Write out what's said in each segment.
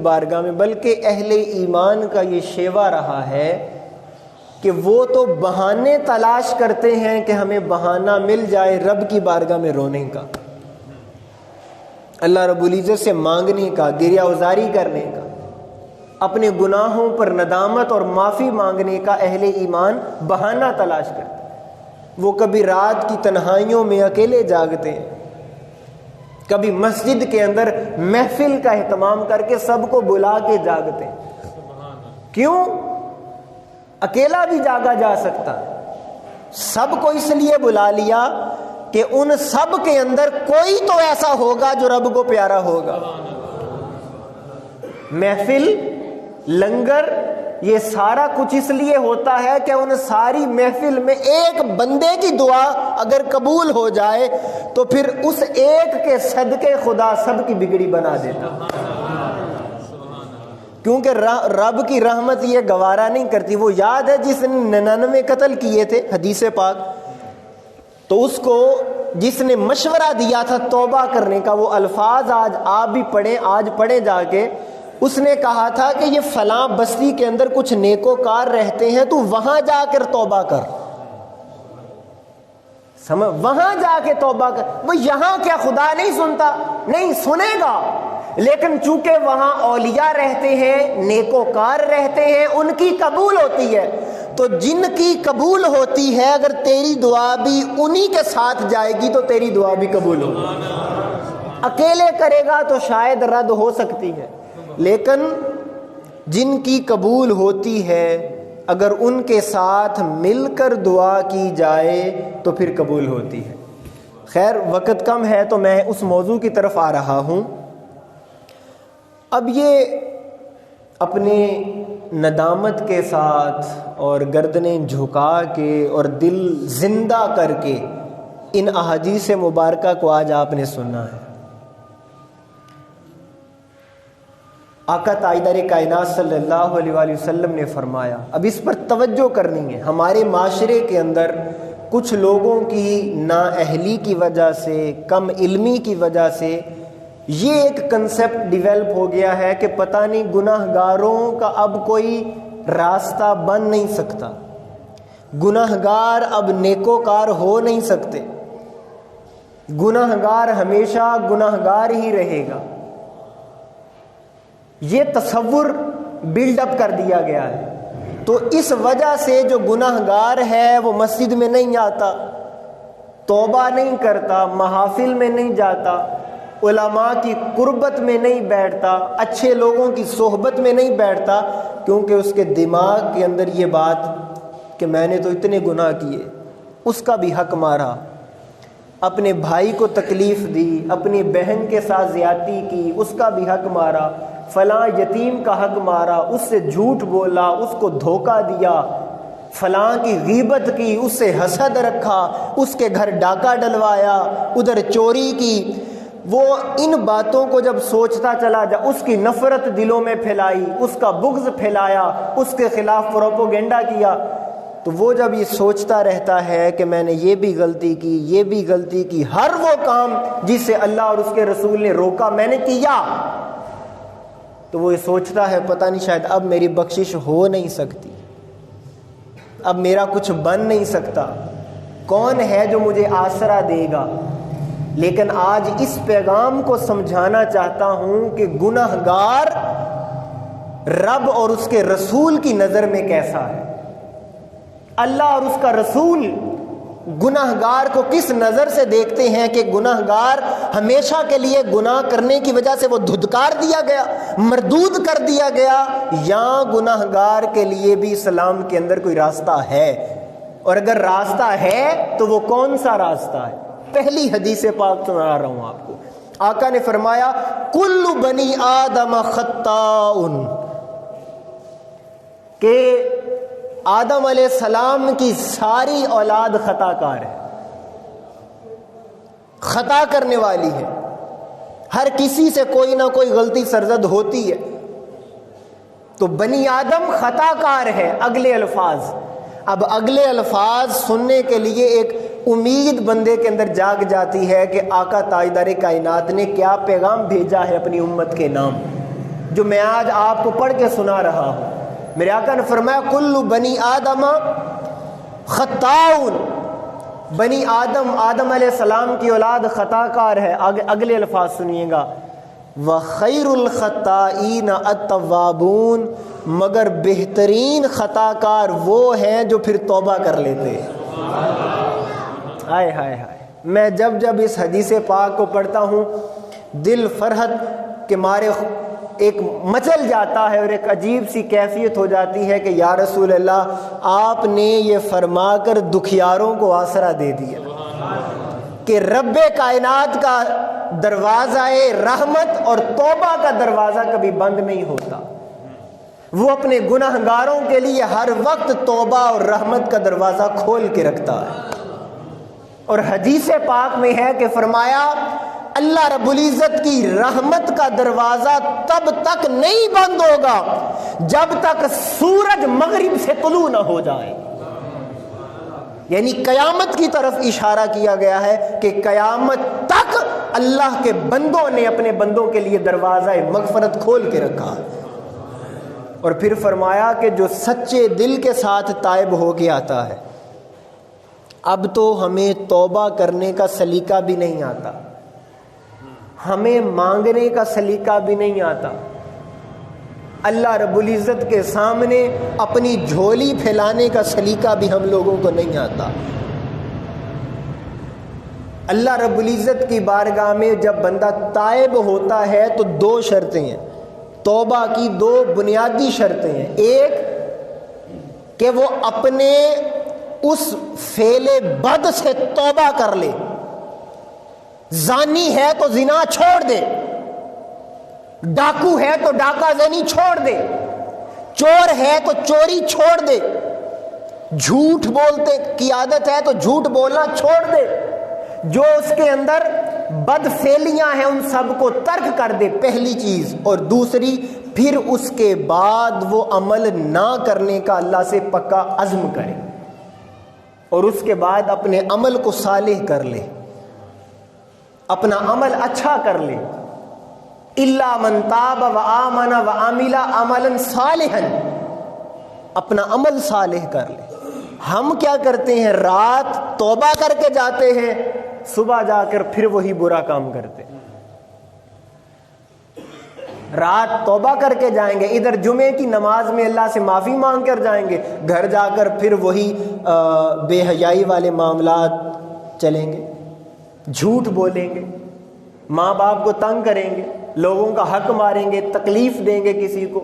بارگاہ میں، بلکہ اہل ایمان کا یہ شیوا رہا ہے کہ وہ تو بہانے تلاش کرتے ہیں کہ ہمیں بہانہ مل جائے رب کی بارگاہ میں رونے کا، اللہ رب العزت سے مانگنے کا، گریہ ازاری کرنے کا، اپنے گناہوں پر ندامت اور معافی مانگنے کا اہل ایمان بہانہ تلاش کرتے ہیں۔ وہ کبھی رات کی تنہائیوں میں اکیلے جاگتے ہیں، کبھی مسجد کے اندر محفل کا اہتمام کر کے سب کو بلا کے جاگتے ہیں۔ کیوں؟ اکیلا بھی جاگا جا سکتا ہے، سب کو اس لیے بلا لیا کہ ان سب کے اندر کوئی تو ایسا ہوگا جو رب کو پیارا ہوگا۔ محفل، لنگر، یہ سارا کچھ اس لیے ہوتا ہے کہ ان ساری محفل میں ایک بندے کی دعا اگر قبول ہو جائے تو پھر اس ایک کے صدقے خدا سب کی بگڑی بنا دیتا، کیونکہ رب کی رحمت یہ گوارا نہیں کرتی۔ وہ یاد ہے جس نے 99 قتل کیے تھے، حدیث پاک، تو اس کو جس نے مشورہ دیا تھا توبہ کرنے کا، وہ الفاظ آج آپ بھی پڑھیں، آج پڑھیں جا کے، اس نے کہا تھا کہ یہ فلاں بستی کے اندر کچھ نیکوکار رہتے ہیں، تو وہاں جا کر توبہ کر، وہاں جا کے توبہ کر۔ وہ یہاں کیا خدا نہیں سنتا؟ نہیں سنے گا، لیکن چونکہ وہاں اولیاء رہتے ہیں، نیکوکار رہتے ہیں، ان کی قبول ہوتی ہے۔ تو جن کی قبول ہوتی ہے اگر تیری دعا بھی انہی کے ساتھ جائے گی تو تیری دعا بھی قبول ہوگی۔ اکیلے کرے گا تو شاید رد ہو سکتی ہے، لیکن جن کی قبول ہوتی ہے اگر ان کے ساتھ مل کر دعا کی جائے تو پھر قبول ہوتی ہے۔ خیر وقت کم ہے تو میں اس موضوع کی طرف آ رہا ہوں۔ اب یہ اپنے ندامت کے ساتھ اور گردنیں جھکا کے اور دل زندہ کر کے ان احادیث مبارکہ کو آج آپ نے سنا ہے۔ آقا تاجدار کائنات صلی اللہ علیہ وآلہ وسلم نے فرمایا، اب اس پر توجہ کرنی ہے، ہمارے معاشرے کے اندر کچھ لوگوں کی نااہلی کی وجہ سے، کم علمی کی وجہ سے یہ ایک کنسپٹ ڈیولپ ہو گیا ہے کہ پتہ نہیں گناہ گاروں کا اب کوئی راستہ بن نہیں سکتا، گناہ گار اب نیکوکار ہو نہیں سکتے، گناہ گار ہمیشہ گناہ گار ہی رہے گا۔ یہ تصور بلڈ اپ کر دیا گیا ہے، تو اس وجہ سے جو گناہ گار ہے وہ مسجد میں نہیں آتا، توبہ نہیں کرتا، محافل میں نہیں جاتا، علماء کی قربت میں نہیں بیٹھتا، اچھے لوگوں کی صحبت میں نہیں بیٹھتا، کیونکہ اس کے دماغ کے اندر یہ بات کہ میں نے تو اتنے گناہ کیے، اس کا بھی حق مارا، اپنے بھائی کو تکلیف دی، اپنی بہن کے ساتھ زیادتی کی، اس کا بھی حق مارا، فلاں یتیم کا حق مارا، اس سے جھوٹ بولا، اس کو دھوکہ دیا، فلاں کی غیبت کی، اس سے حسد رکھا، اس کے گھر ڈاکہ ڈلوایا، ادھر چوری کی۔ وہ ان باتوں کو جب سوچتا چلا جا، اس کی نفرت دلوں میں پھیلائی، اس کا بغض پھیلایا، اس کے خلاف پروپیگنڈا کیا، تو وہ جب یہ سوچتا رہتا ہے کہ میں نے یہ بھی غلطی کی، یہ بھی غلطی کی، ہر وہ کام جس سے اللہ اور اس کے رسول نے روکا میں نے کیا، تو وہ یہ سوچتا ہے پتہ نہیں شاید اب میری بخشش ہو نہیں سکتی، اب میرا کچھ بن نہیں سکتا، کون ہے جو مجھے آسرا دے گا۔ لیکن آج اس پیغام کو سمجھانا چاہتا ہوں کہ گناہ گار رب اور اس کے رسول کی نظر میں کیسا ہے، اللہ اور اس کا رسول گناہ گار کو کس نظر سے دیکھتے ہیں کہ گناہ گار ہمیشہ کے لیے گناہ کرنے کی وجہ سے وہ دھتکار دیا گیا، مردود کر دیا گیا، یا گناہ گار کے لیے بھی اسلام کے اندر کوئی راستہ ہے، اور اگر راستہ ہے تو وہ کون سا راستہ ہے؟ پہلی حدیث پاک سنا رہا ہوں آپ کو، آقا نے فرمایا کل بنی آدم خطاء، کہ آدم علیہ السلام کی ساری اولاد خطا کار ہے، خطا کرنے والی ہے، ہر کسی سے کوئی نہ کوئی غلطی سرزد ہوتی ہے، تو بنی آدم خطا کار ہے۔ اگلے الفاظ، اب اگلے الفاظ سننے کے لیے ایک امید بندے کے اندر جاگ جاتی ہے کہ آقا تاجدار کائنات نے کیا پیغام بھیجا ہے اپنی امت کے نام، جو میں آج آپ کو پڑھ کے سنا رہا ہوں. میرے آقا نے فرمایا کل بنی آدم خطاؤن، بنی آدم علیہ السلام کی اولاد خطا کار ہے. اگلے الفاظ سنیے گا، وَخَيْرُ الْخَطَّائِينَ التَّوَّابُونَ، مگر بہترین خطا کار وہ ہیں جو پھر توبہ کر لیتے ہیں. ہائے ہائے ہائے. میں جب اس حدیث پاک کو پڑھتا ہوں دل فرحت کے مارے ایک مچل جاتا ہے اور ایک عجیب سی کیفیت ہو جاتی ہے کہ یا رسول اللہ آپ نے یہ فرما کر دکھیاروں کو آسرا دے دیا کہ رب کائنات کا دروازہ رحمت اور توبہ کا دروازہ کبھی بند نہیں ہوتا. وہ اپنے گناہگاروں کے لیے ہر وقت توبہ اور رحمت کا دروازہ کھول کے رکھتا ہے. اور حدیث پاک میں ہے کہ فرمایا اللہ رب العزت کی رحمت کا دروازہ تب تک نہیں بند ہوگا جب تک سورج مغرب سے طلوع نہ ہو جائے. یعنی قیامت کی طرف اشارہ کیا گیا ہے کہ قیامت تک اللہ کے بندوں نے اپنے بندوں کے لیے دروازہ مغفرت کھول کے رکھا. اور پھر فرمایا کہ جو سچے دل کے ساتھ تائب ہو کے آتا ہے، اب تو ہمیں توبہ کرنے کا سلیقہ بھی نہیں آتا، ہمیں مانگنے کا سلیقہ بھی نہیں آتا، اللہ رب العزت کے سامنے اپنی جھولی پھیلانے کا سلیقہ بھی ہم لوگوں کو نہیں آتا. اللہ رب العزت کی بارگاہ میں جب بندہ تائب ہوتا ہے تو دو شرطیں ہیں، توبہ کی دو بنیادی شرطیں ہیں. ایک کہ وہ اپنے اس فعل بد سے توبہ کر لے، زانی ہے تو زنا چھوڑ دے، ڈاکو ہے تو ڈاکہ زنی چھوڑ دے، چور ہے تو چوری چھوڑ دے، جھوٹ بولتے کی عادت ہے تو جھوٹ بولنا چھوڑ دے، جو اس کے اندر بد فعلیاں ہیں ان سب کو ترک کر دے، پہلی چیز. اور دوسری پھر اس کے بعد وہ عمل نہ کرنے کا اللہ سے پکا عزم کرے اور اس کے بعد اپنے عمل کو صالح کر لے، اپنا عمل اچھا کر لے. الا من تاب وآمن وعمل عملا صالحا، اپنا عمل صالح کر لے. ہم کیا کرتے ہیں؟ رات توبہ کر کے جاتے ہیں، صبح جا کر پھر وہی برا کام کرتے ہیں. رات توبہ کر کے جائیں گے، ادھر جمعے کی نماز میں اللہ سے معافی مانگ کر جائیں گے، گھر جا کر پھر وہی بے حیائی والے معاملات چلیں گے، جھوٹ بولیں گے، ماں باپ کو تنگ کریں گے، لوگوں کا حق ماریں گے، تکلیف دیں گے کسی کو.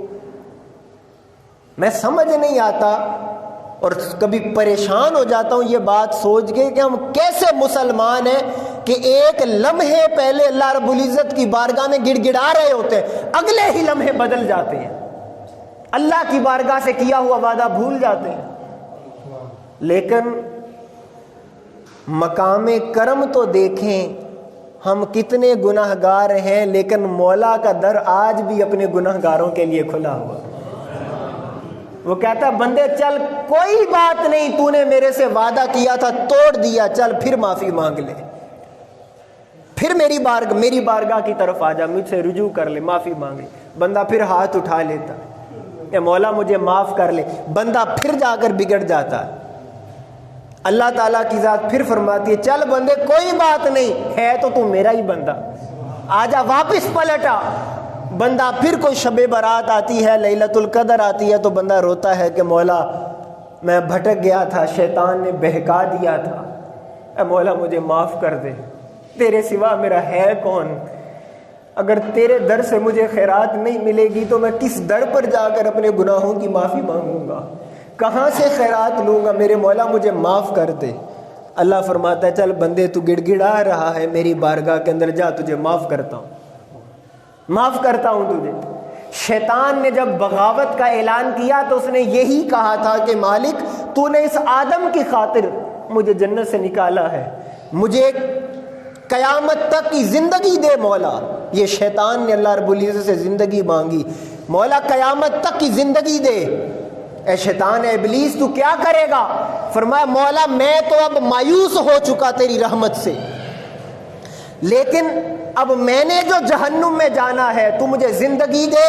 میں سمجھ نہیں آتا اور کبھی پریشان ہو جاتا ہوں یہ بات سوچ کے کہ ہم کیسے مسلمان ہیں کہ ایک لمحے پہلے اللہ رب العزت کی بارگاہ میں گڑ گڑا رہے ہوتے ہیں، اگلے ہی لمحے بدل جاتے ہیں، اللہ کی بارگاہ سے کیا ہوا وعدہ بھول جاتے ہیں. لیکن مقام کرم تو دیکھیں، ہم کتنے گناہ گار ہیں لیکن مولا کا در آج بھی اپنے گناہ گاروں کے لیے کھلا ہوا. وہ کہتا بندے چل کوئی بات نہیں، تو نے میرے سے وعدہ کیا تھا توڑ دیا، چل پھر معافی مانگ لے، پھر میری بارگاہ کی طرف آ جا، مجھ سے رجوع کر لے، معافی مانگ لے. بندہ پھر ہاتھ اٹھا لیتا، اے مولا مجھے معاف کر لے، بندہ پھر جا کر بگڑ جاتا ہے. اللہ تعالیٰ کی ذات پھر فرماتی ہے چل بندے کوئی بات نہیں، ہے تو میرا ہی بندہ، آجا واپس پلٹا. بندہ پھر کوئی شب برات آتی ہے، لیلۃ القدر آتی ہے تو بندہ روتا ہے کہ مولا میں بھٹک گیا تھا، شیطان نے بہکا دیا تھا، اے مولا مجھے معاف کر دے، تیرے سوا میرا ہے کون؟ اگر تیرے در سے مجھے خیرات نہیں ملے گی تو میں کس در پر جا کر اپنے گناہوں کی معافی مانگوں گا؟ کہاں سے خیرات لوں گا؟ میرے مولا مجھے معاف کر دے. اللہ فرماتا ہے چل بندے تو گڑ گڑا رہا ہے میری بارگاہ کے اندر، جا تجھے معاف کرتا ہوں، معاف کرتا ہوں تجھے. شیطان نے جب بغاوت کا اعلان کیا تو اس نے یہی کہا تھا کہ مالک تو نے اس آدم کی خاطر مجھے جنت سے نکالا ہے، مجھے قیامت تک کی زندگی دے مولا. یہ شیطان نے اللہ رب العزت سے زندگی مانگی، مولا قیامت تک کی زندگی دے. اے شیطان، اے ابلیس تو کیا کرے گا؟ فرمایا مولا میں تو اب مایوس ہو چکا تیری رحمت سے، لیکن اب میں نے جو جہنم میں جانا ہے تو مجھے زندگی دے،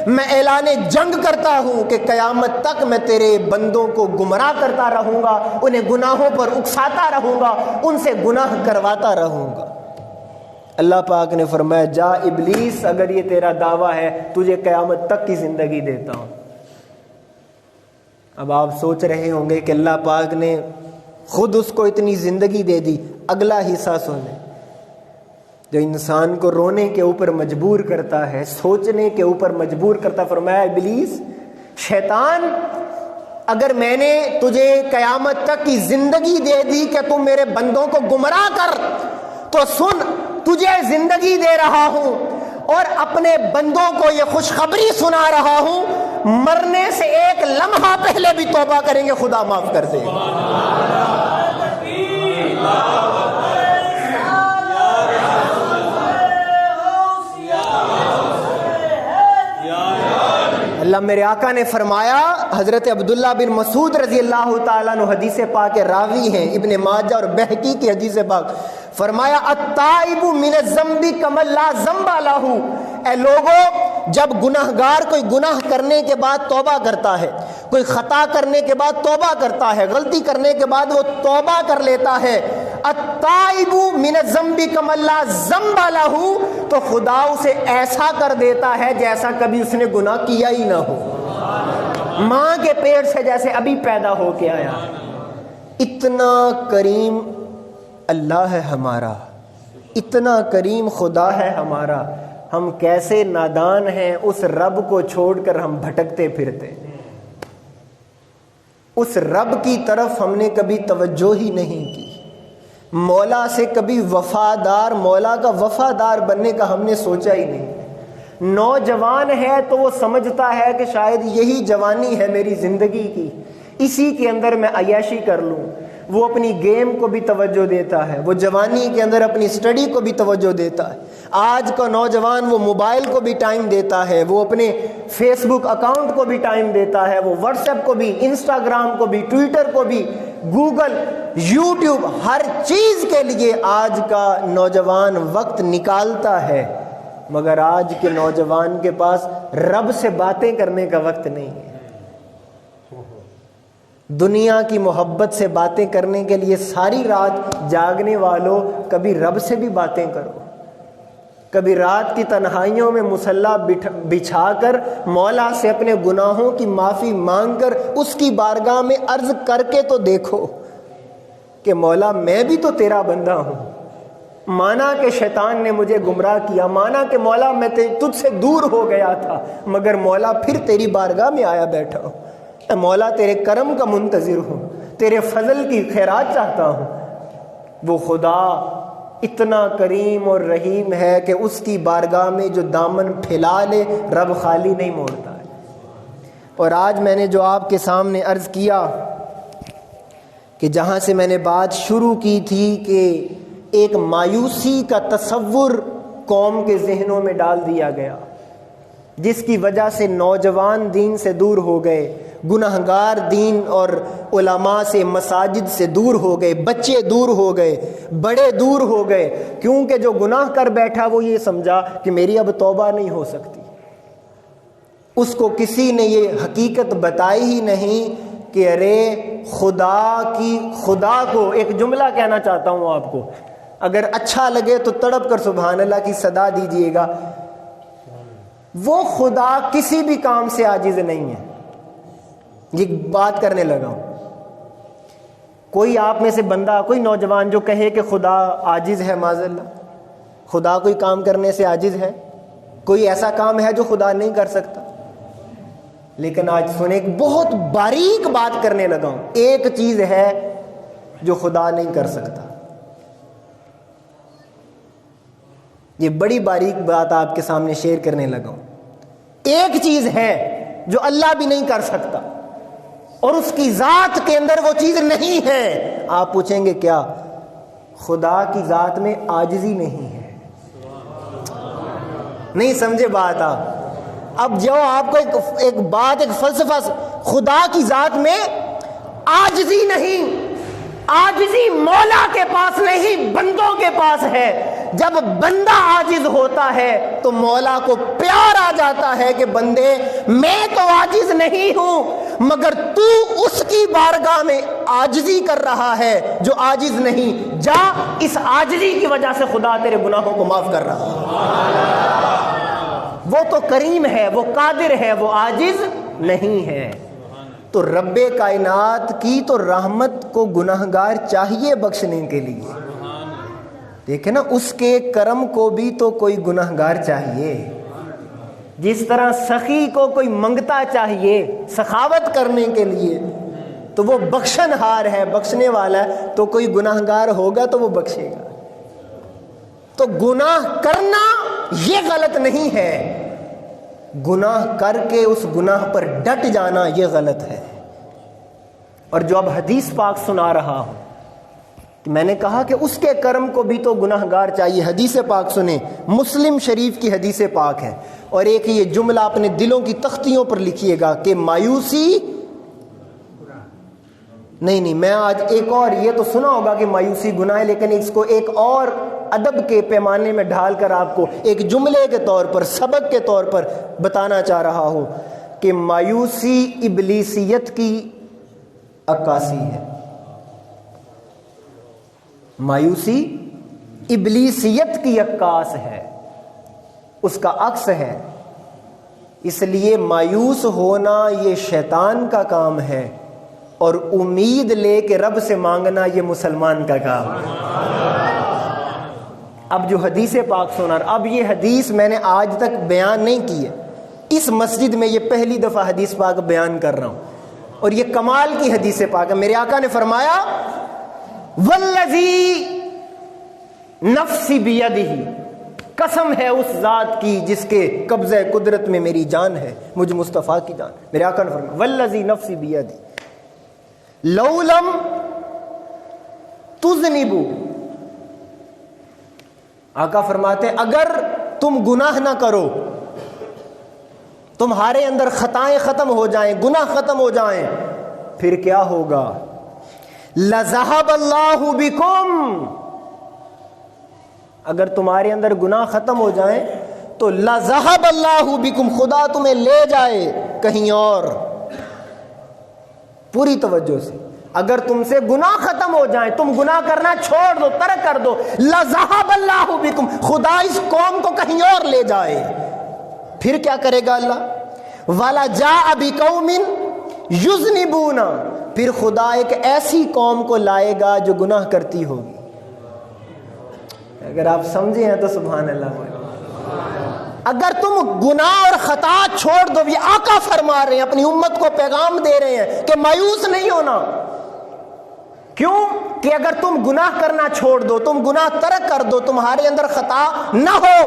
میں اعلان جنگ کرتا ہوں کہ قیامت تک میں تیرے بندوں کو گمراہ کرتا رہوں گا، انہیں گناہوں پر اکساتا رہوں گا، ان سے گناہ کرواتا رہوں گا۔ اللہ پاک نے فرمایا جا ابلیس، اگر یہ تیرا دعویٰ ہے تجھے قیامت تک کی زندگی دیتا ہوں۔ اب آپ سوچ رہے ہوں گے کہ اللہ پاک نے خود اس کو اتنی زندگی دے دی۔ اگلا حصہ سنیں جو انسان کو رونے کے اوپر مجبور کرتا ہے، سوچنے کے اوپر مجبور کرتا۔ فرمایا ابلیس، شیطان، اگر میں نے تجھے قیامت تک کی زندگی دے دی کہ تم میرے بندوں کو گمراہ کر، تو سن، تجھے زندگی دے رہا ہوں اور اپنے بندوں کو یہ خوشخبری سنا رہا ہوں، مرنے سے ایک لمحہ پہلے بھی توبہ کریں گے خدا معاف کر دے گا۔ اللہ میرے آقا نے فرمایا، حضرت عبداللہ بن مسعود رضی اللہ تعالیٰ عنہ حدیث پاک راوی ہیں، ابن ماجہ اور بہقی کی حدیث پاک، فرمایا التائب من الذنب کمن لا ذنب لہ۔ اے لوگو، جب گناہگار کوئی گناہ کرنے کے بعد توبہ کرتا ہے، کوئی خطا کرنے کے بعد توبہ کرتا ہے، غلطی کرنے کے بعد وہ توبہ کر لیتا ہے، التائب من الذنب کمن لا ذنب لہ، تو خدا اسے ایسا کر دیتا ہے جیسا کبھی اس نے گناہ کیا ہی نہ ہو، ماں کے پیٹ سے جیسے ابھی پیدا ہو کے آیا۔ اتنا کریم اللہ ہے ہمارا، اتنا کریم خدا ہے ہمارا، ہم کیسے نادان ہیں، اس رب کو چھوڑ کر ہم بھٹکتے پھرتے، اس رب کی طرف ہم نے کبھی توجہ ہی نہیں کی، مولا سے کبھی وفادار، مولا کا وفادار بننے کا ہم نے سوچا ہی نہیں۔ نوجوان ہے تو وہ سمجھتا ہے کہ شاید یہی جوانی ہے میری زندگی کی، اسی کے اندر میں عیاشی کر لوں، وہ اپنی گیم کو بھی توجہ دیتا ہے، وہ جوانی کے اندر اپنی اسٹڈی کو بھی توجہ دیتا ہے۔ آج کا نوجوان وہ موبائل کو بھی ٹائم دیتا ہے، وہ اپنے فیس بک اکاؤنٹ کو بھی ٹائم دیتا ہے، وہ واٹس ایپ کو بھی، انسٹاگرام کو بھی، ٹویٹر کو بھی، گوگل، یوٹیوب، ہر چیز کے لیے آج کا نوجوان وقت نکالتا ہے، مگر آج کے نوجوان کے پاس رب سے باتیں کرنے کا وقت نہیں ہے۔ دنیا کی محبت سے باتیں کرنے کے لیے ساری رات جاگنے والوں، کبھی رب سے بھی باتیں کرو، کبھی رات کی تنہائیوں میں مصلی بچھا کر مولا سے اپنے گناہوں کی معافی مانگ کر اس کی بارگاہ میں عرض کر کے تو دیکھو کہ مولا میں بھی تو تیرا بندہ ہوں، مانا کہ شیطان نے مجھے گمراہ کیا، مانا کہ مولا میں تجھ سے دور ہو گیا تھا، مگر مولا پھر تیری بارگاہ میں آیا بیٹھا ہوں، اے مولا تیرے کرم کا منتظر ہوں، تیرے فضل کی خیرات چاہتا ہوں۔ وہ خدا اتنا کریم اور رحیم ہے کہ اس کی بارگاہ میں جو دامن پھیلا لے رب خالی نہیں موڑتا ہے۔ اور آج میں نے جو آپ کے سامنے عرض کیا کہ جہاں سے میں نے بات شروع کی تھی کہ ایک مایوسی کا تصور قوم کے ذہنوں میں ڈال دیا گیا، جس کی وجہ سے نوجوان دین سے دور ہو گئے، گناہگار دین اور علماء سے، مساجد سے دور ہو گئے، بچے دور ہو گئے، بڑے دور ہو گئے، کیونکہ جو گناہ کر بیٹھا وہ یہ سمجھا کہ میری اب توبہ نہیں ہو سکتی۔ اس کو کسی نے یہ حقیقت بتائی ہی نہیں کہ ارے خدا کو ایک جملہ کہنا چاہتا ہوں آپ کو، اگر اچھا لگے تو تڑپ کر سبحان اللہ کی صدا دیجئے گا، وہ خدا کسی بھی کام سے عاجز نہیں ہے۔ یہ بات کرنے لگا ہوں، کوئی آپ میں سے بندہ، کوئی نوجوان جو کہے کہ خدا عاجز ہے، معاذ اللہ، خدا کوئی کام کرنے سے عاجز ہے؟ کوئی ایسا کام ہے جو خدا نہیں کر سکتا؟ لیکن آج سنیں، ایک بہت باریک بات کرنے لگا ہوں، ایک چیز ہے جو خدا نہیں کر سکتا، یہ بڑی باریک بات آپ کے سامنے شیئر کرنے لگا ہوں۔ ایک چیز ہے جو اللہ بھی نہیں کر سکتا، اور اس کی ذات کے اندر وہ چیز نہیں ہے۔ آپ پوچھیں گے کیا؟ خدا کی ذات میں عاجزی نہیں ہے۔ نہیں سمجھے بات آپ؟ اب جو آپ کو ایک بات، ایک فلسفہ، خدا کی ذات میں عاجزی نہیں، عاجزی مولا کے پاس نہیں، بندوں کے پاس ہے۔ جب بندہ عاجز ہوتا ہے تو مولا کو پیار آ جاتا ہے کہ بندے میں تو عاجز نہیں ہوں مگر تو اس کی بارگاہ میں عاجزی کر رہا ہے جو عاجز نہیں، جا اس عاجزی کی وجہ سے خدا تیرے گناہوں کو معاف کر رہا ہے۔ وہ تو کریم ہے، وہ قادر ہے، وہ عاجز نہیں ہے۔ تو رب کائنات کی تو رحمت کو گناہگار چاہیے بخشنے کے لیے، دیکھیں نا اس کے کرم کو بھی تو کوئی گناہگار چاہیے، جس طرح سخی کو کوئی منگتا چاہیے سخاوت کرنے کے لیے، تو وہ بخشن ہار ہے، بخشنے والا ہے، تو کوئی گناہگار ہوگا تو وہ بخشے گا۔ تو گناہ کرنا یہ غلط نہیں ہے، گناہ کر کے اس گناہ پر ڈٹ جانا یہ غلط ہے۔ اور جو اب حدیث پاک سنا رہا ہوں، میں نے کہا کہ اس کے کرم کو بھی تو گناہگار چاہیے۔ حدیث پاک سنیں، مسلم شریف کی حدیث پاک ہے، اور ایک یہ جملہ اپنے دلوں کی تختیوں پر لکھیے گا کہ مایوسی نہیں، میں آج ایک اور، یہ تو سنا ہوگا کہ مایوسی گناہ ہے، لیکن اس کو ایک اور ادب کے پیمانے میں ڈھال کر آپ کو ایک جملے کے طور پر، سبق کے طور پر بتانا چاہ رہا ہوں کہ مایوسی ابلیسیت کی عکاسی ہے۔ مایوسی ابلیسیت کی عکاس ہے، اس کا عکس ہے، اس لیے مایوس ہونا یہ شیطان کا کام ہے، اور امید لے کے رب سے مانگنا یہ مسلمان کا کام ہے۔ اب جو حدیث پاک سنا، اب یہ حدیث میں نے آج تک بیان نہیں کی ہے، اس مسجد میں یہ پہلی دفعہ حدیث پاک بیان کر رہا ہوں، اور یہ کمال کی حدیث پاک ہے۔ میرے آقا نے فرمایا والذی نفسی بیدہ، قسم ہے اس ذات کی جس کے قبضہ قدرت میں میری جان ہے، مجھ مصطفیٰ کی جان۔ میرے آقا نے فرمایا والذی نفسی بیدہ لو لم تذنبوا، آقا فرماتے اگر تم گناہ نہ کرو، تمہارے اندر خطائیں ختم ہو جائیں، گناہ ختم ہو جائیں، پھر کیا ہوگا؟ لذہب اللہ بکم، اگر تمہارے اندر گناہ ختم ہو جائیں تو لذہب اللہ بکم، خدا تمہیں لے جائے کہیں اور۔ پوری توجہ سے، اگر تم سے گناہ ختم ہو جائیں، تم گناہ کرنا چھوڑ دو، ترک کر دو، لذہب اللہ بکم، خدا اس قوم کو کہیں اور لے جائے، پھر کیا کرے گا اللہ؟ وَلَجَاءَ بِقَوْمٍ يُذْنِبُونَ، پھر خدا ایک ایسی قوم کو لائے گا جو گناہ کرتی ہوگی۔ اگر آپ سمجھے ہیں تو سبحان اللہ بولے۔ اگر تم گناہ اور خطا چھوڑ دو، یہ آقا فرما رہے ہیں، اپنی امت کو پیغام دے رہے ہیں کہ مایوس نہیں ہونا۔ کیوں کہ اگر تم گناہ کرنا چھوڑ دو، تم گناہ ترک کر دو، تمہارے اندر خطا نہ ہو،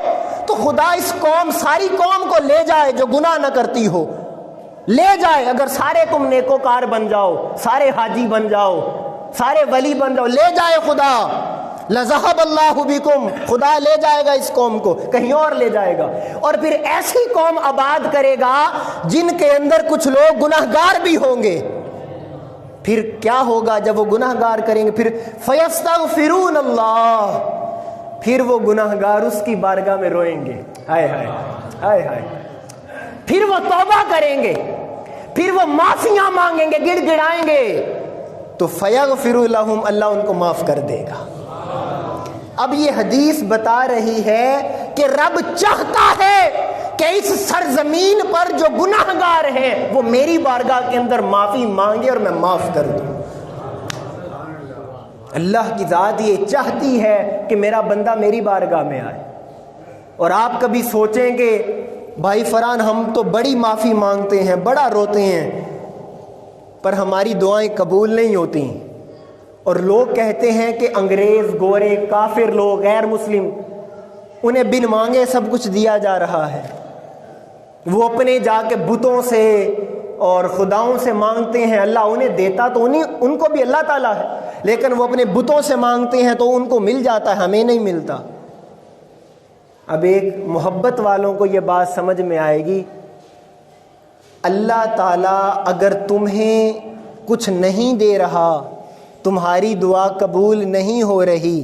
تو خدا اس قوم، ساری قوم کو لے جائے جو گناہ نہ کرتی ہو، لے جائے۔ اگر سارے تم نیکوکار بن جاؤ، سارے حاجی بن جاؤ، سارے ولی بن جاؤ، لے جائے خدا۔ لذہب اللہ بکم، خدا لے جائے گا اس قوم کو، کہیں اور لے جائے گا، اور پھر ایسی قوم آباد کرے گا جن کے اندر کچھ لوگ گناہگار بھی ہوں گے۔ پھر کیا ہوگا جب وہ گناہگار کریں گے؟ پھر فیستغفرون اللہ، پھر وہ گناہگار اس کی بارگاہ میں روئیں گے، ہائے ہائے ہائے ہائے، پھر وہ توبہ کریں گے، پھر وہ معافیاں مانگیں گے، گڑ گڑائیں گے، تو فیغفر لہم، اللہ ان کو معاف کر دے گا۔ اب یہ حدیث بتا رہی ہے کہ رب چاہتا ہے کہ اس سرزمین پر جو گناہگار ہیں وہ میری بارگاہ کے اندر معافی مانگے اور میں معاف کر دوں۔ اللہ کی ذات یہ چاہتی ہے کہ میرا بندہ میری بارگاہ میں آئے۔ اور آپ کبھی سوچیں کہ بھائی فرحان ہم تو بڑی معافی مانگتے ہیں، بڑا روتے ہیں، پر ہماری دعائیں قبول نہیں ہوتی، اور لوگ کہتے ہیں کہ انگریز، گورے، کافر لوگ، غیر مسلم، انہیں بن مانگے سب کچھ دیا جا رہا ہے، وہ اپنے جا کے بتوں سے اور خداؤں سے مانگتے ہیں، اللہ انہیں دیتا تو ان کو بھی اللہ تعالیٰ ہے، لیکن وہ اپنے بتوں سے مانگتے ہیں تو ان کو مل جاتا ہے، ہمیں نہیں ملتا۔ اب ایک محبت والوں کو یہ بات سمجھ میں آئے گی، اللہ تعالیٰ اگر تمہیں کچھ نہیں دے رہا، تمہاری دعا قبول نہیں ہو رہی،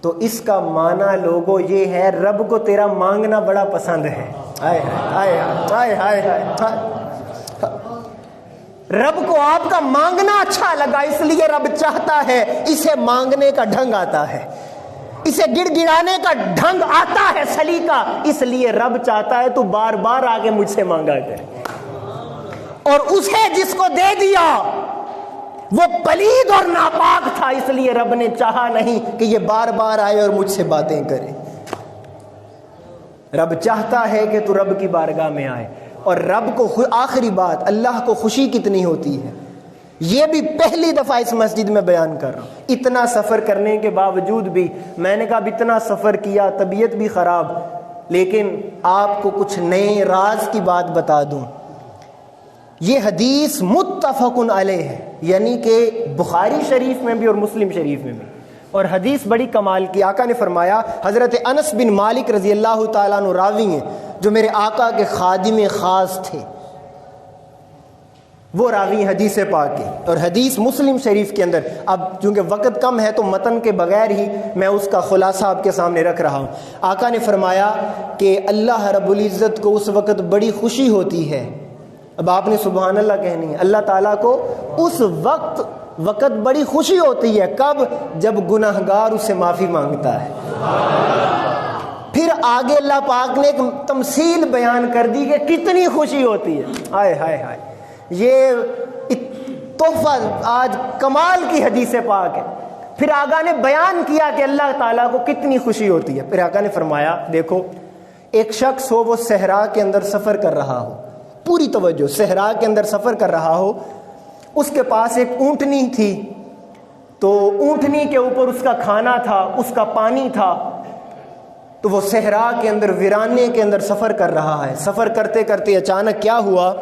تو اس کا معنی لوگوں یہ ہے رب کو تیرا مانگنا بڑا پسند ہے. ہائے ہائے ہائے ہائے ہائے. رب کو آپ کا مانگنا اچھا لگا اس لیے رب چاہتا ہے اسے مانگنے کا ڈھنگ آتا ہے, اسے گڑ گڑانے کا ڈھنگ آتا ہے, سلیقہ, اس لیے رب چاہتا ہے تو بار بار آگے مجھ سے مانگا کرے. اور اسے جس کو دے دیا وہ پلید اور ناپاک تھا, اس لیے رب نے چاہا نہیں کہ یہ بار بار آئے اور مجھ سے باتیں کرے. رب چاہتا ہے کہ تو رب کی بارگاہ میں آئے. اور رب کو آخری بات, اللہ کو خوشی کتنی ہوتی ہے یہ بھی پہلی دفعہ اس مسجد میں بیان کر رہا ہوں. اتنا سفر کرنے کے باوجود بھی میں نے کہا اب اتنا سفر کیا, طبیعت بھی خراب, لیکن آپ کو کچھ نئے راز کی بات بتا دوں. یہ حدیث متفق علیہ ہے, یعنی کہ بخاری شریف میں بھی اور مسلم شریف میں بھی. اور حدیث بڑی کمال کی. آقا نے فرمایا, حضرت انس بن مالک رضی اللہ تعالیٰ عنہ راوی ہیں جو میرے آقا کے خادم خاص تھے, وہ راوی حدیث پاک کے. اور حدیث مسلم شریف کے اندر, اب چونکہ وقت کم ہے تو متن کے بغیر ہی میں اس کا خلاصہ آپ کے سامنے رکھ رہا ہوں. آقا نے فرمایا کہ اللہ رب العزت کو اس وقت بڑی خوشی ہوتی ہے. اب آپ نے سبحان اللہ کہنی ہے, اللہ تعالیٰ کو اس وقت بڑی خوشی ہوتی ہے. کب؟ جب گناہگار اسے معافی مانگتا ہے. پھر آگے اللہ پاک نے ایک تمثیل بیان کر دی کہ کتنی خوشی ہوتی ہے. ہائے ہائے ہائے, یہ تحفہ آج کمال کی حدیث پاک ہے. پھر آقا نے بیان کیا کہ اللہ تعالیٰ کو کتنی خوشی ہوتی ہے. پھر آقا نے فرمایا دیکھو, ایک شخص ہو وہ صحرا کے اندر سفر کر رہا ہو, پوری توجہ, صحرا کے اندر سفر کر رہا ہو, اس کے پاس ایک اونٹنی تھی, تو اونٹنی کے اوپر اس کا کھانا تھا, اس کا پانی تھا. تو وہ صحرا کے اندر ویرانے کے اندر سفر کر رہا ہے. سفر کرتے کرتے اچانک کیا ہوا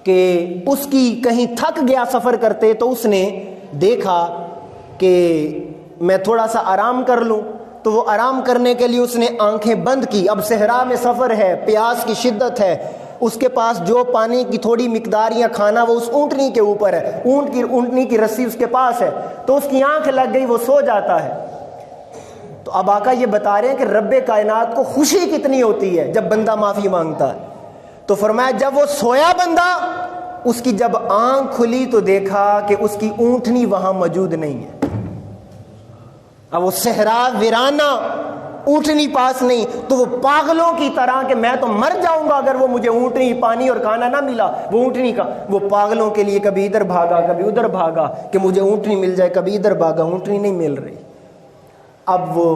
کہ اس کی کہیں تھک گیا سفر کرتے, تو اس نے دیکھا کہ میں تھوڑا سا آرام کر لوں. تو وہ آرام کرنے کے لیے اس نے آنکھیں بند کی. اب صحرا میں سفر ہے, پیاس کی شدت ہے, اس کے پاس جو پانی کی تھوڑی مقدار یا کھانا وہ اس اونٹنی کے اوپر ہے, اونٹنی کی رسی اس کے پاس ہے, تو اس کی آنکھ لگ گئی, وہ سو جاتا ہے. تو اب آقا یہ بتا رہے ہیں کہ رب کائنات کو خوشی کتنی ہوتی ہے جب بندہ معافی مانگتا ہے. تو فرمایا جب وہ سویا بندہ, اس کی جب آنکھ کھلی تو دیکھا کہ اس کی اونٹنی وہاں موجود نہیں ہے. اب وہ صحرا ویرانہ, اونٹنی پاس نہیں, تو وہ پاگلوں کی طرح کہ میں تو مر جاؤں گا اگر وہ مجھے اونٹنی, پانی اور کھانا نہ ملا. وہ اونٹنی کا, وہ پاگلوں کے لیے کبھی ادھر بھاگا کبھی ادھر بھاگا کہ مجھے اونٹنی مل جائے, کبھی ادھر بھاگا, اونٹنی نہیں مل رہی. اب وہ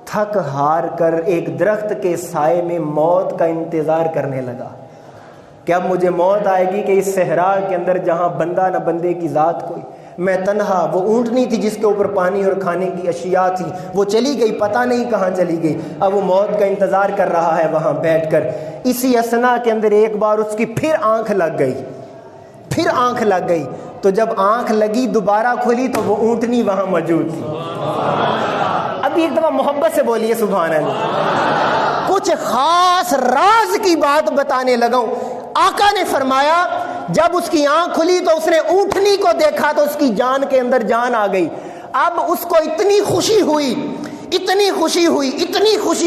تھک ہار کر ایک درخت کے سائے میں موت کا انتظار کرنے لگا کہ اب مجھے موت آئے گی کہ اس صحرا کے اندر جہاں بندہ نہ بندے کی ذات کوئی, میں تنہا, وہ اونٹنی تھی جس کے اوپر پانی اور کھانے کی اشیاء تھی, وہ چلی گئی, پتہ نہیں کہاں چلی گئی. اب وہ موت کا انتظار کر رہا ہے وہاں بیٹھ کر. اسی اثنا کے اندر ایک بار اس کی پھر آنکھ لگ گئی. تو جب آنکھ لگی دوبارہ کھلی تو وہ اونٹنی وہاں موجود تھی. ابھی ایک دفعہ محبت سے بولیے سبحان اللہ. کچھ خاص راز کی بات بتانے لگا ہوں. آقا نے فرمایا جب اس کی آنکھ کھلی تو اس نے اونٹنی کو دیکھا تو اس کی جان کے اندر جان آ گئی. اب اس کو اتنی خوشی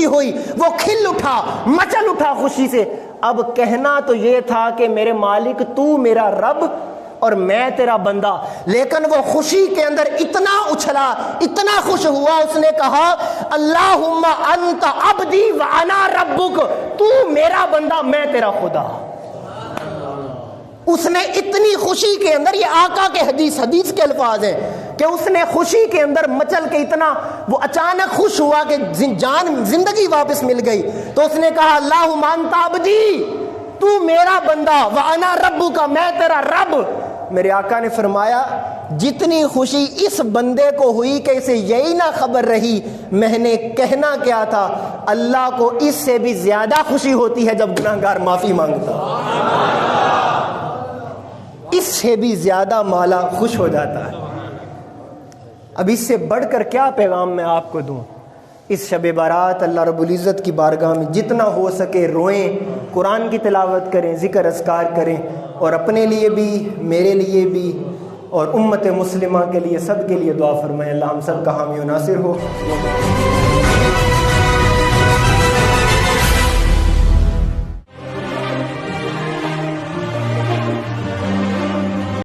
ہوئی, وہ کھل اٹھا, مچل اٹھا خوشی سے. اب کہنا تو یہ تھا کہ میرے مالک تو میرا رب اور میں تیرا بندہ, لیکن وہ خوشی کے اندر اتنا اچھلا, اتنا خوش ہوا, اس نے کہا اللہم انت عبدی وانا ربک, تو میرا بندہ میں تیرا خدا. اس نے اتنی خوشی کے اندر, یہ آقا کے حدیث کے الفاظ ہیں کہ اس نے خوشی کے اندر مچل کے اتنا وہ اچانک خوش ہوا کہ جان زندگی واپس مل گئی. تو اس نے کہا اللہم انت عبدی, تو میرا بندہ, وانا ربک, میں تیرا رب. میرے آقا نے فرمایا جتنی خوشی اس بندے کو ہوئی کہ اسے یہی نہ خبر رہی میں نے کہنا کیا تھا, اللہ کو اس سے بھی زیادہ خوشی ہوتی ہے جب گناہگار معافی مانگتا, اس سے بھی زیادہ مولا خوش ہو جاتا ہے. اب اس سے بڑھ کر کیا پیغام میں آپ کو دوں. اس شب بارات اللہ رب العزت کی بارگاہ میں جتنا ہو سکے روئیں, قرآن کی تلاوت کریں, ذکر اذکار کریں, اور اپنے لیے بھی, میرے لیے بھی, اور امت مسلمہ کے لیے سب کے لیے دعا فرمائیں۔ اللہ ہم سب کا حامی و ناصر ہو۔